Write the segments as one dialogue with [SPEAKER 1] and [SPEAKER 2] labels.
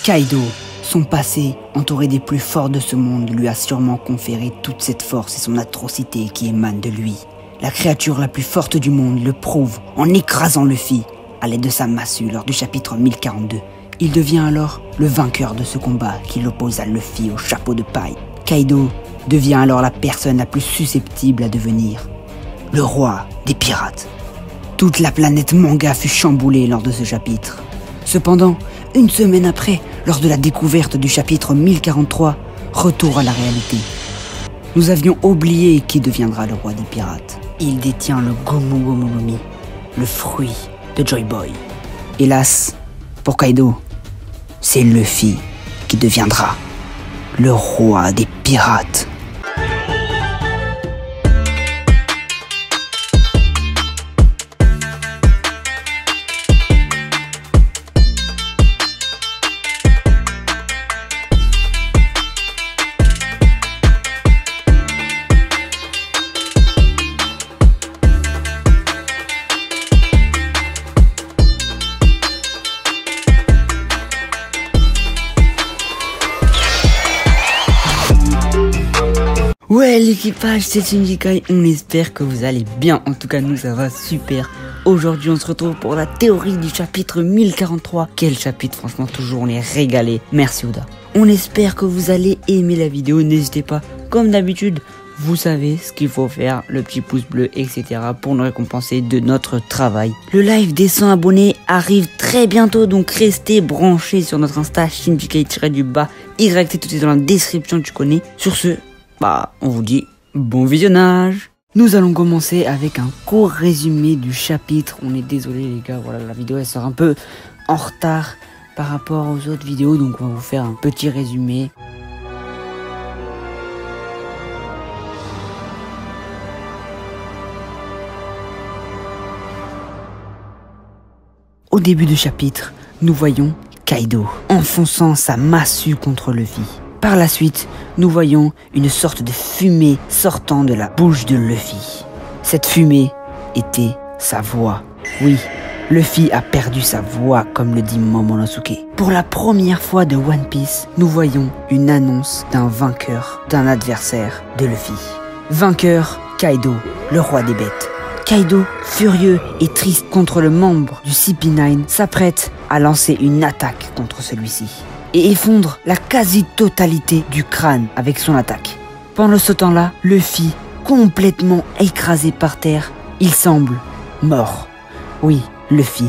[SPEAKER 1] Kaido, son passé, entouré des plus forts de ce monde, lui a sûrement conféré toute cette force et son atrocité qui émanent de lui. La créature la plus forte du monde le prouve en écrasant Luffy à l'aide de sa massue lors du chapitre 1042. Il devient alors le vainqueur de ce combat qui l'oppose à Luffy au chapeau de paille. Kaido devient alors la personne la plus susceptible à devenir le roi des pirates. Toute la planète manga fut chamboulée lors de ce chapitre. Cependant, une semaine après, lors de la découverte du chapitre 1043, retour à la réalité. Nous avions oublié qui deviendra le roi des pirates. Il détient le Gomu Gomu no Mi, le fruit de Joy Boy. Hélas, pour Kaido, c'est Luffy qui deviendra le roi des pirates. Ouais l'équipage, c'est Shinjikai, on espère que vous allez bien, en tout cas nous ça va super. Aujourd'hui on se retrouve pour la théorie du chapitre 1043. Quel chapitre, franchement toujours on est régalé, merci Oda. On espère que vous allez aimer la vidéo, n'hésitez pas, comme d'habitude, vous savez ce qu'il faut faire, le petit pouce bleu etc. pour nous récompenser de notre travail. Le live des 100 abonnés arrive très bientôt, donc restez branchés sur notre Insta, Shinjikai-YT, tout est dans la description, tu connais. Sur ce, on vous dit bon visionnage. Nous allons commencer avec un court résumé du chapitre. On est désolé les gars, voilà, la vidéo elle sort un peu en retard par rapport aux autres vidéos, donc on va vous faire un petit résumé. Au début du chapitre, nous voyons Kaido enfonçant sa massue contre Luffy. Par la suite, nous voyons une sorte de fumée sortant de la bouche de Luffy. Cette fumée était sa voix. Oui, Luffy a perdu sa voix comme le dit Momonosuke. Pour la première fois de One Piece, nous voyons une annonce d'un vainqueur, d'un adversaire de Luffy. Vainqueur, Kaido, le roi des bêtes. Kaido, furieux et triste contre le membre du CP9, s'apprête à lancer une attaque contre celui-ci et effondre la quasi-totalité du crâne avec son attaque. Pendant ce temps-là, Luffy, complètement écrasé par terre, il semble mort. Oui, Luffy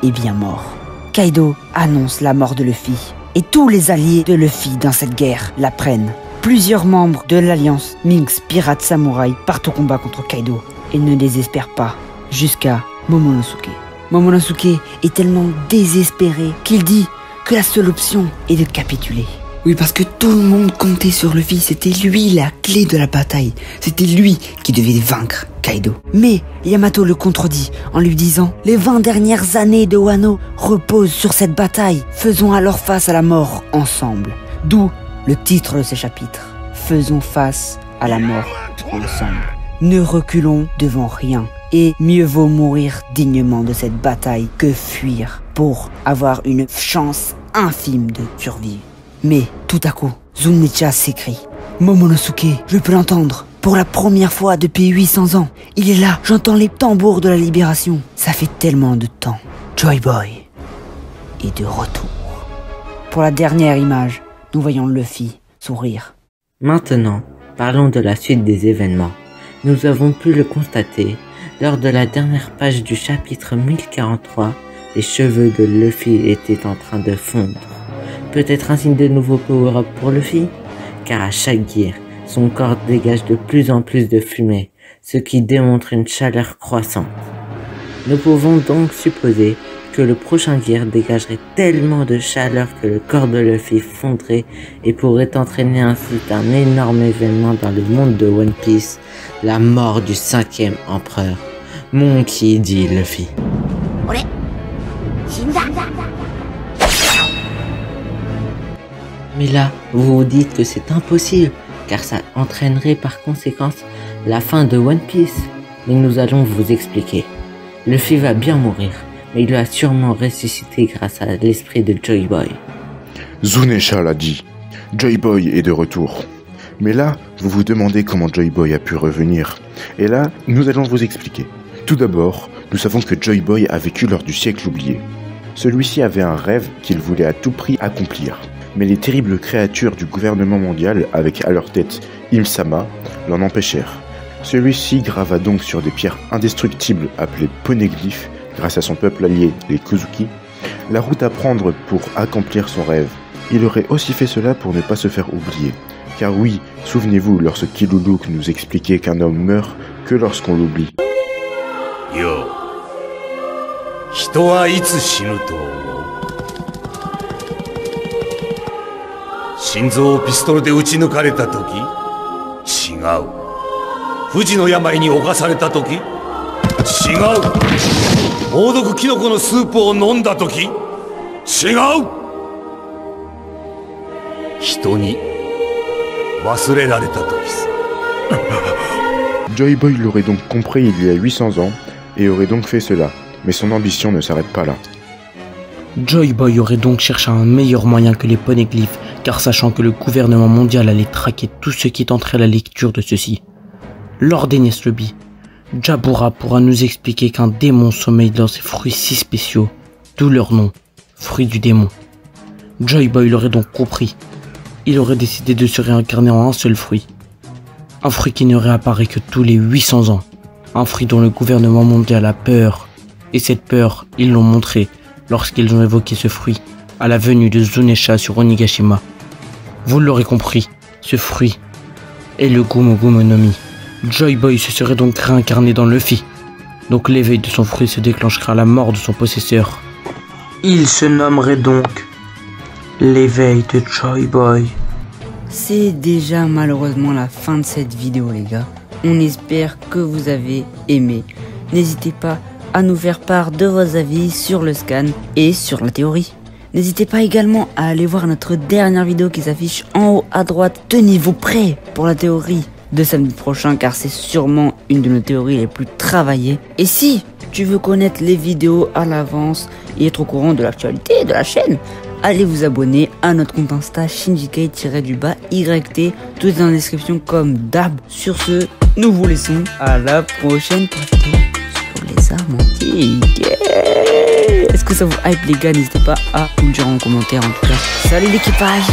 [SPEAKER 1] est bien mort. Kaido annonce la mort de Luffy et tous les alliés de Luffy dans cette guerre l'apprennent. Plusieurs membres de l'alliance Minx Pirate Samouraï partent au combat contre Kaido et ne désespèrent pas jusqu'à Momonosuke. Momonosuke est tellement désespéré qu'il dit que la seule option est de capituler. Oui, parce que tout le monde comptait sur Luffy, c'était lui la clé de la bataille. C'était lui qui devait vaincre Kaido. Mais Yamato le contredit en lui disant « Les 20 dernières années de Wano reposent sur cette bataille. Faisons alors face à la mort ensemble. » D'où le titre de ce chapitre. Faisons face à la mort ensemble. Ne reculons devant rien. Et mieux vaut mourir dignement de cette bataille que fuir pour avoir une chance infime de survivre. Mais tout à coup, Zunecha s'écrie « Momonosuke, je peux l'entendre. Pour la première fois depuis 800 ans, il est là, j'entends les tambours de la libération. Ça fait tellement de temps. Joy Boy est de retour. » Pour la dernière image, nous voyons Luffy sourire.
[SPEAKER 2] Maintenant, parlons de la suite des événements. Nous avons pu le constater lors de la dernière page du chapitre 1043, les cheveux de Luffy étaient en train de fondre. Peut-être un signe de nouveau power-up pour Luffy, car à chaque gear, son corps dégage de plus en plus de fumée, ce qui démontre une chaleur croissante. Nous pouvons donc supposer que le prochain gear dégagerait tellement de chaleur que le corps de Luffy fondrait et pourrait entraîner ainsi un énorme événement dans le monde de One Piece, la mort du 5e empereur. Monkey D. Luffy. Mais là, vous vous dites que c'est impossible, car ça entraînerait par conséquence la fin de One Piece. Mais nous allons vous expliquer. Luffy va bien mourir, mais il va sûrement ressusciter grâce à l'esprit de Joy Boy.
[SPEAKER 3] Zunesha l'a dit, Joy Boy est de retour. Mais là, vous vous demandez comment Joy Boy a pu revenir. Et là, nous allons vous expliquer. Tout d'abord, nous savons que Joy Boy a vécu lors du siècle oublié. Celui-ci avait un rêve qu'il voulait à tout prix accomplir. Mais les terribles créatures du gouvernement mondial, avec à leur tête Im-sama, l'en empêchèrent. Celui-ci grava donc sur des pierres indestructibles appelées poneglyphes, grâce à son peuple allié, les Kozuki, la route à prendre pour accomplir son rêve. Il aurait aussi fait cela pour ne pas se faire oublier. Car oui, souvenez-vous lorsque Kiluluk nous expliquait qu'un homme meurt que lorsqu'on l'oublie.
[SPEAKER 4] Yo. 人はいつ死ぬと思う？心臓をピストルで撃ち抜かれた時？違う。不治の病に侵された時？違う。猛毒キノコのスープを飲んだ時？違う。人に忘れられた時さ。
[SPEAKER 3] Joy Boy l'aurait donc compris il y a 800 ans et aurait donc fait cela, mais son ambition ne s'arrête pas là.
[SPEAKER 5] Joy Boy aurait donc cherché un meilleur moyen que les poneglyphes, car sachant que le gouvernement mondial allait traquer tout ce qui tenterait la lecture de ceux-ci. Lors des Neslebi, Jabura pourra nous expliquer qu'un démon sommeille dans ces fruits si spéciaux, d'où leur nom, fruits du démon. Joy Boy l'aurait donc compris. Il aurait décidé de se réincarner en un seul fruit. Un fruit qui ne réapparaît que tous les 800 ans. Un fruit dont le gouvernement mondial a peur. Et cette peur, ils l'ont montré lorsqu'ils ont évoqué ce fruit à la venue de Zunesha sur Onigashima. Vous l'aurez compris, ce fruit est le Gumo Gumo no Mi. Joy Boy se serait donc réincarné dans Luffy. Donc l'éveil de son fruit se déclenchera à la mort de son possesseur. Il se nommerait donc l'éveil de Joy Boy.
[SPEAKER 1] C'est déjà malheureusement la fin de cette vidéo les gars. On espère que vous avez aimé. N'hésitez pas à nous faire part de vos avis sur le scan et sur la théorie. N'hésitez pas également à aller voir notre dernière vidéo qui s'affiche en haut à droite. Tenez-vous prêts pour la théorie de samedi prochain car c'est sûrement une de nos théories les plus travaillées. Et si tu veux connaître les vidéos à l'avance et être au courant de l'actualité de la chaîne, allez vous abonner à notre compte Insta shinjikei-YT, tout est dans la description comme d'hab. Sur ce, nous vous laissons à la prochaine vidéo sur les armes antiques. Est-ce que ça vous hype les gars? N'hésitez pas à nous le dire en commentaire en tout cas. Salut l'équipage!